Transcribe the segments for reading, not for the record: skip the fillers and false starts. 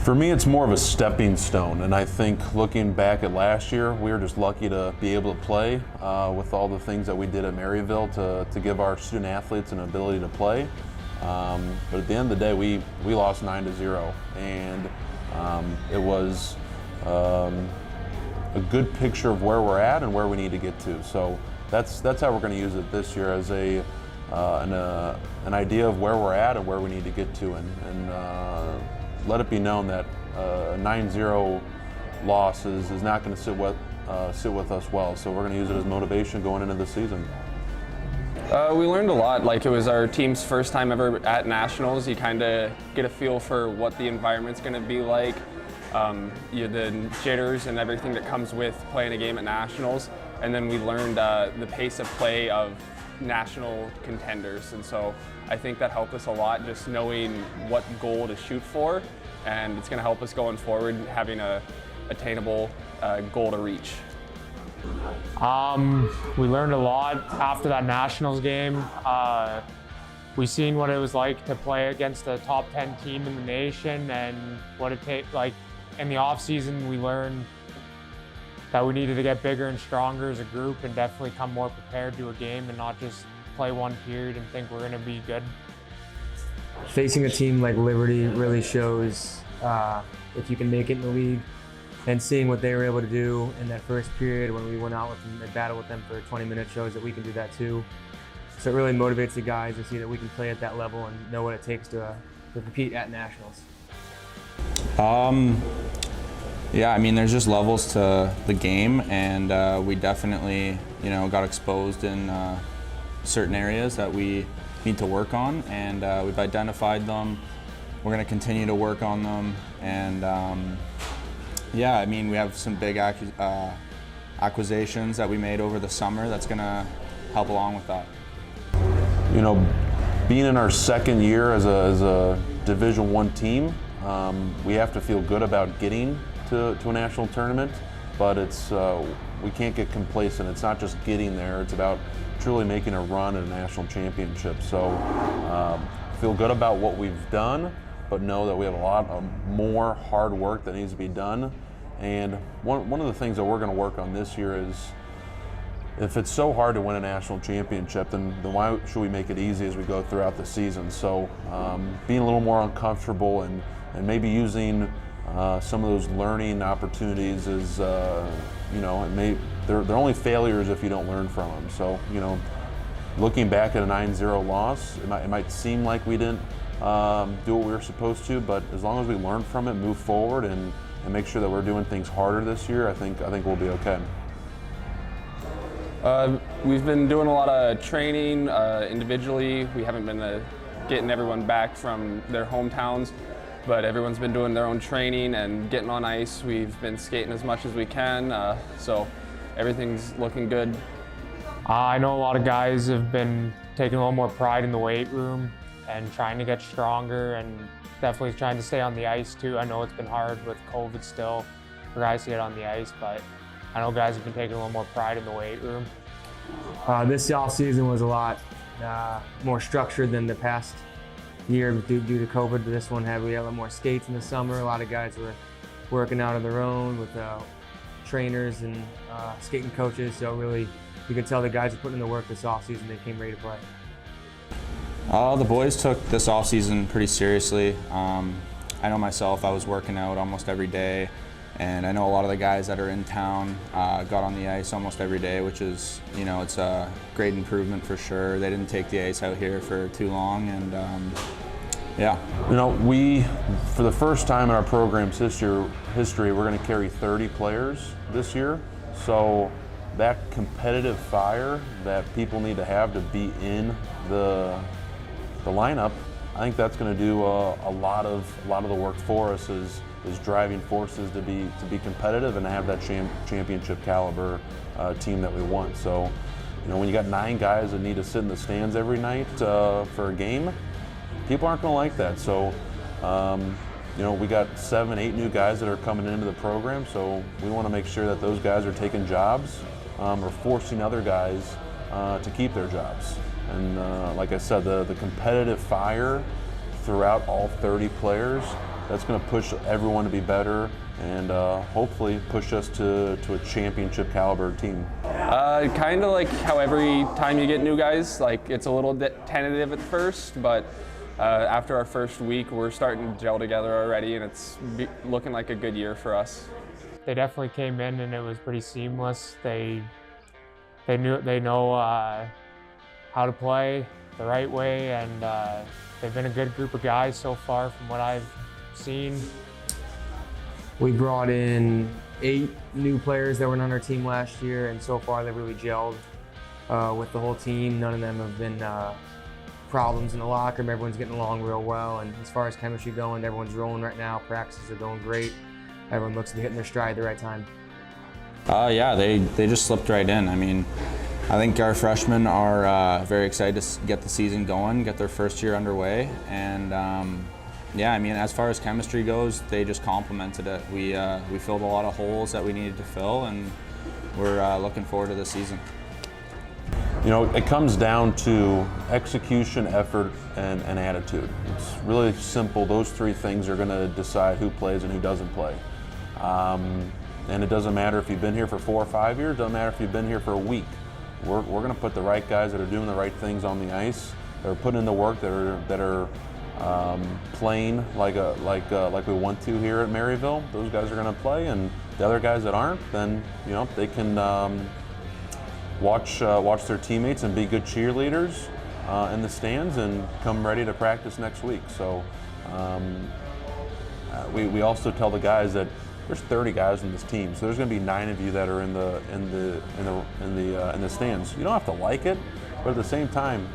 For me, it's more of a stepping stone, and I think looking back at last year, we were just lucky to be able to play with all the things that we did at Maryville to give our student athletes an ability to play. But at the end of the day, we lost 9-0, and it was a good picture of where we're at and where we need to get to. So that's how we're going to use it this year, as an idea of where we're at and where we need to get to, and let it be known that a 9-0 loss is not going to sit with us well. So we're going to use it as motivation going into the season. We learned a lot. Like, it was our team's first time ever at nationals. You kind of get a feel for what the environment's going to be like, the jitters and everything that comes with playing a game at nationals. And then we learned the pace of play of national contenders, and so I think that helped us a lot, just knowing what goal to shoot for, and it's going to help us going forward, having a attainable goal to reach. We learned a lot after that nationals game. We seen what it was like to play against a top 10 team in the nation, and what it takes. Like, in the off season, we learned that we needed to get bigger and stronger as a group, and definitely come more prepared to a game and not just play one period and think we're going to be good. Facing a team like Liberty really shows if you can make it in the league, and seeing what they were able to do in that first period when we went out with them and battled with them for 20 minutes shows that we can do that too. So it really motivates the guys to see that we can play at that level and know what it takes to compete at nationals. Yeah, I mean, there's just levels to the game, and we definitely, got exposed in certain areas that we need to work on, and we've identified them. We're going to continue to work on them, and yeah, I mean, we have some big acquisitions that we made over the summer that's going to help along with that. Being in our second year as a Division I team, we have to feel good about getting to a national tournament, but we can't get complacent. It's not just getting there, it's about truly making a run at a national championship. So feel good about what we've done, but know that we have a lot of more hard work that needs to be done. And one of the things that we're going to work on this year is, if it's so hard to win a national championship, then why should we make it easy as we go throughout the season? So being a little more uncomfortable and maybe using some of those learning opportunities is, they're only failures if you don't learn from them. So, looking back at a 9-0 loss, it might seem like we didn't do what we were supposed to, but as long as we learn from it, move forward, and make sure that we're doing things harder this year, I think we'll be okay. We've been doing a lot of training individually. We haven't been getting everyone back from their hometowns, but everyone's been doing their own training and getting on ice. We've been skating as much as we can, so everything's looking good. I know a lot of guys have been taking a little more pride in the weight room and trying to get stronger, and definitely trying to stay on the ice too. I know it's been hard with COVID still for guys to get on the ice, but I know guys have been taking a little more pride in the weight room. This off season was a lot more structured than the past year due to COVID. This one we had a lot more skates in the summer. A lot of guys were working out on their own with trainers and skating coaches. So really, you can tell the guys are putting in the work this off season. They came ready to play. The boys took this off season pretty seriously. I know myself, I was working out almost every day, and I know a lot of the guys that are in town got on the ice almost every day, which is, it's a great improvement for sure. They didn't take the ice out here for too long, and yeah. We, for the first time in our program's history, we're going to carry 30 players this year. So that competitive fire that people need to have to be in the lineup, I think that's going to do a lot of the work for us, is driving forces to be competitive and to have that championship caliber team that we want. So, when you got 9 guys that need to sit in the stands every night for a game, people aren't going to like that. So, we got 7, 8 new guys that are coming into the program. So we want to make sure that those guys are taking jobs or forcing other guys to keep their jobs. And like I said, the competitive fire throughout all 30 players that's going to push everyone to be better and hopefully push us to a championship caliber team. Kind of like how every time you get new guys, like it's a little bit tentative at first, but after our first week, we're starting to gel together already, and it's looking like a good year for us. They definitely came in and it was pretty seamless. They know how to play the right way, and they've been a good group of guys so far from what I've seen. We brought in 8 new players that were on our team last year, and so far they've really gelled with the whole team. None of them have been problems in the locker room. Everyone's getting along real well, and as far as chemistry going, everyone's rolling right now. Practices are going great. Everyone looks to be hitting their stride at the right time. Yeah, they just slipped right in. I mean, I think our freshmen are very excited to get the season going, get their first year underway, and yeah, I mean, as far as chemistry goes, they just complemented it. We filled a lot of holes that we needed to fill, and we're looking forward to the season. You know, it comes down to execution, effort, and attitude. It's really simple. Those 3 things are going to decide who plays and who doesn't play. And it doesn't matter if you've been here for 4 or 5 years. It doesn't matter if you've been here for a week. We're going to put the right guys that are doing the right things on the ice, that are putting in the work, that are playing like we want to here at Maryville. Those guys are going to play, and the other guys that aren't, then they can watch their teammates and be good cheerleaders in the stands and come ready to practice next week. So we also tell the guys that there's 30 guys in this team, so there's going to be 9 of you that are in the stands. You don't have to like it, but at the same time,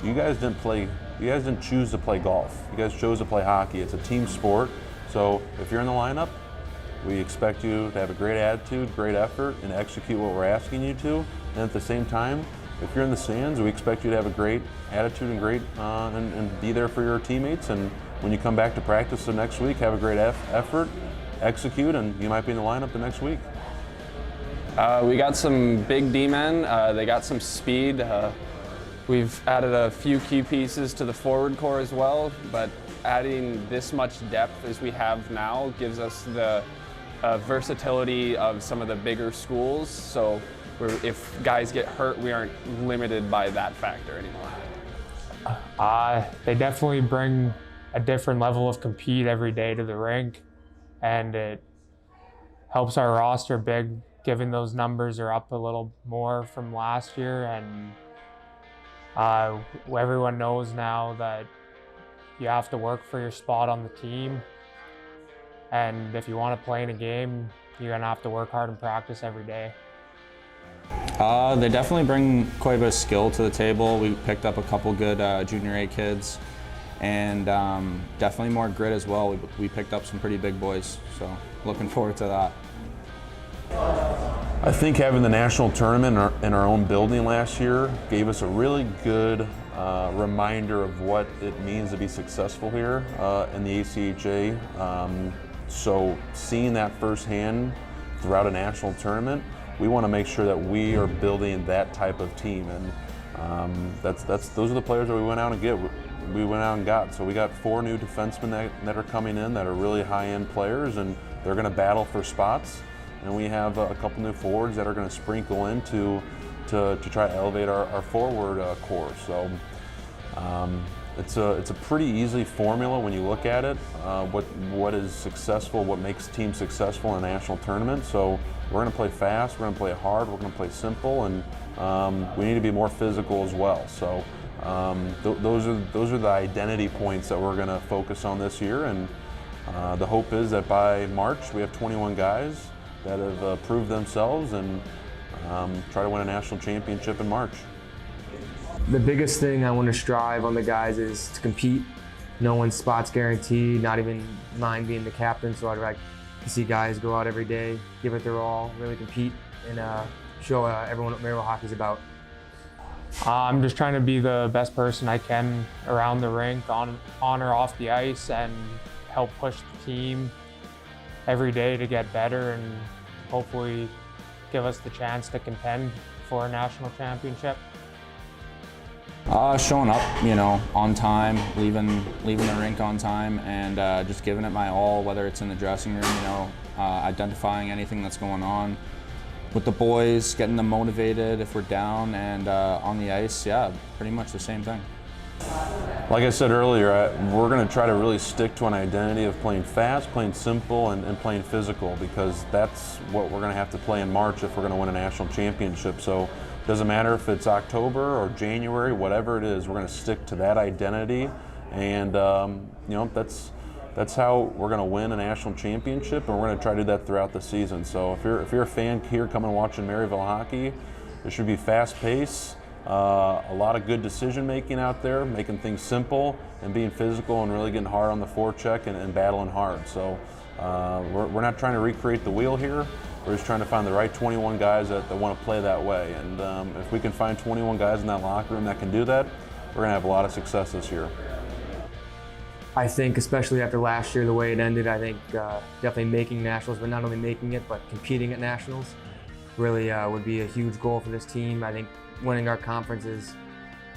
you guys didn't choose to play golf. You guys chose to play hockey. It's a team sport. So if you're in the lineup, we expect you to have a great attitude, great effort, and execute what we're asking you to. And at the same time, if you're in the stands, we expect you to have a great attitude and great and be there for your teammates. And when you come back to practice the next week, have a great effort, execute, and you might be in the lineup the next week. We got some big D-men. They got some speed. We've added a few key pieces to the forward core as well, but adding this much depth as we have now gives us the versatility of some of the bigger schools. So if guys get hurt, we aren't limited by that factor anymore. They definitely bring a different level of compete every day to the rink, and it helps our roster big, given those numbers are up a little more from last year, and everyone knows now that you have to work for your spot on the team, and if you want to play in a game, you're going to have to work hard and practice every day. They definitely bring quite a bit of skill to the table. We picked up a couple good junior A kids, and definitely more grit as well. We picked up some pretty big boys, so looking forward to that. I think having the national tournament in our own building last year gave us a really good reminder of what it means to be successful here in the ACHA. So seeing that firsthand throughout a national tournament, we want to make sure that we are building that type of team, and those are the players that we went out and got. So we got 4 new defensemen that are coming in that are really high-end players, and they're going to battle for spots. And we have a couple new forwards that are going to sprinkle in to try to elevate our forward core. So it's a pretty easy formula when you look at it. What is successful, what makes teams successful in a national tournament. So we're going to play fast, we're going to play hard, we're going to play simple, and we need to be more physical as well. So those are the identity points that we're going to focus on this year. And the hope is that by March we have 21 guys that have proved themselves and try to win a national championship in March. The biggest thing I want to strive on the guys is to compete. No one's spot's guaranteed, not even mine being the captain, so I'd like to see guys go out every day, give it their all, really compete, and show everyone what Maryville hockey's about. I'm just trying to be the best person I can around the rink, on or off the ice, and help push the team every day to get better and hopefully give us the chance to contend for a national championship. Showing up, on time, leaving the rink on time, and just giving it my all, whether it's in the dressing room, identifying anything that's going on with the boys, getting them motivated if we're down, and on the ice, yeah, pretty much the same thing. Like I said earlier, we're going to try to really stick to an identity of playing fast, playing simple, and playing physical, because that's what we're going to have to play in March if we're going to win a national championship. So it doesn't matter if it's October or January, whatever it is, we're going to stick to that identity, and that's how we're going to win a national championship, and we're going to try to do that throughout the season. So if you're a fan here coming watching Maryville hockey, it should be fast pace. A lot of good decision making out there, making things simple and being physical and really getting hard on the forecheck and battling hard. So we're not trying to recreate the wheel here. We're just trying to find the right 21 guys that want to play that way. And if we can find 21 guys in that locker room that can do that, we're going to have a lot of success this year. I think, especially after last year, the way it ended, I think definitely making nationals, but not only making it, but competing at nationals really would be a huge goal for this team. I think winning our conference is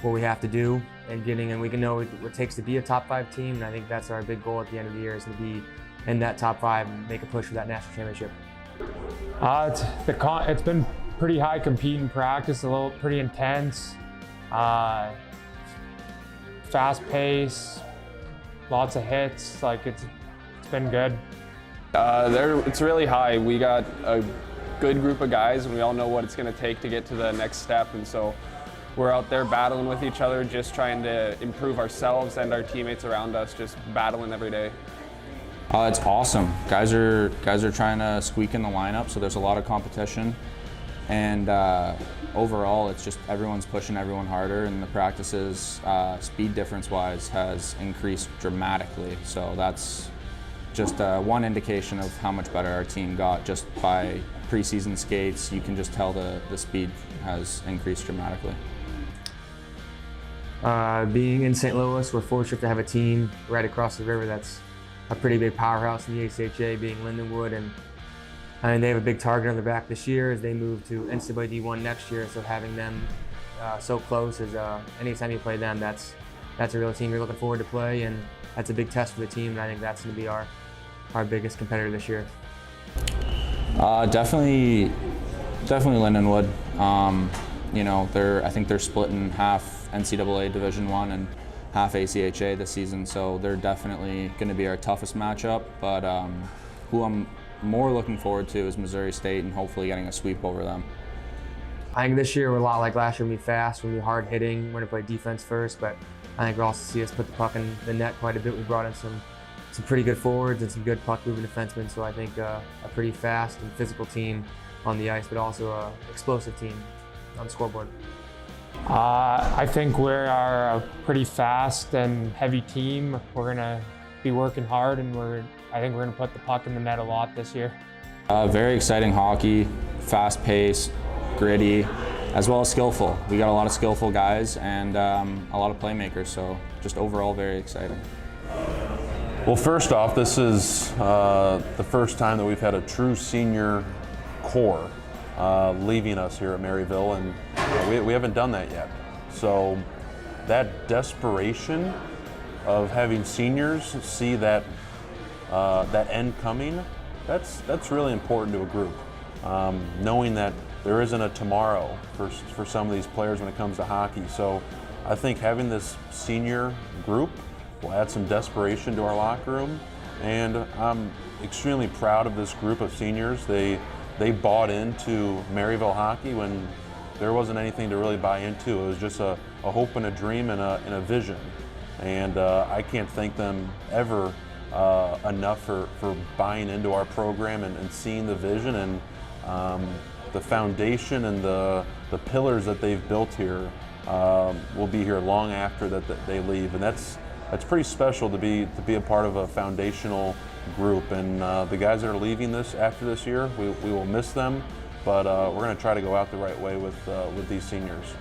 what we have to do, and we can know what it takes to be a top 5 team, and I think that's our big goal at the end of the year, is to be in that top 5 and make a push for that national championship. It's been pretty high competing practice, pretty intense, fast pace, lots of hits. It's been good. It's really high. We got a good group of guys, and we all know what it's going to take to get to the next step, and so we're out there battling with each other, just trying to improve ourselves and our teammates around us, just battling every day. It's awesome. Guys are trying to squeak in the lineup, so there's a lot of competition, and overall it's just everyone's pushing everyone harder, and the practices speed difference wise has increased dramatically, so that's just one indication of how much better our team got just by preseason skates. You can just tell the speed has increased dramatically. Being in St. Louis, we're fortunate to have a team right across the river that's a pretty big powerhouse in the ACHA, being Lindenwood, and they have a big target on their back this year as they move to NCAA D1 next year. So having them so close is anytime you play them, that's a real team you're looking forward to play, and that's a big test for the team. And I think that's going to be our biggest competitor this year. Definitely Lindenwood. I think they're splitting half NCAA Division I and half ACHA this season, so they're definitely going to be our toughest matchup. But who I'm more looking forward to is Missouri State, and hopefully getting a sweep over them. I think this year we're a lot like last year. We'll be fast, we'll be hard hitting, we're going to play defense first, but I think we'll also see us put the puck in the net quite a bit. We brought in some pretty good forwards and some good puck-moving defensemen, so I think a pretty fast and physical team on the ice, but also an explosive team on the scoreboard. I think we are a pretty fast and heavy team. We're going to be working hard, and I think we're going to put the puck in the net a lot this year. Very exciting hockey, fast-paced, gritty, as well as skillful. We got a lot of skillful guys and a lot of playmakers, so just overall very exciting. Well, first off, this is the first time that we've had a true senior core leaving us here at Maryville, and we haven't done that yet. So that desperation of having seniors see that end coming, that's really important to a group. Knowing that there isn't a tomorrow for some of these players when it comes to hockey. So I think having this senior group will add some desperation to our locker room, and I'm extremely proud of this group of seniors. They bought into Maryville hockey when there wasn't anything to really buy into. It was just a hope and a dream and a vision. And I can't thank them ever enough for buying into our program and seeing the vision and the foundation and the pillars that they've built here will be here long after that they leave. And that's pretty special to be a part of a foundational group. And the guys that are leaving after this year, we will miss them, but we're going to try to go out the right way with these seniors.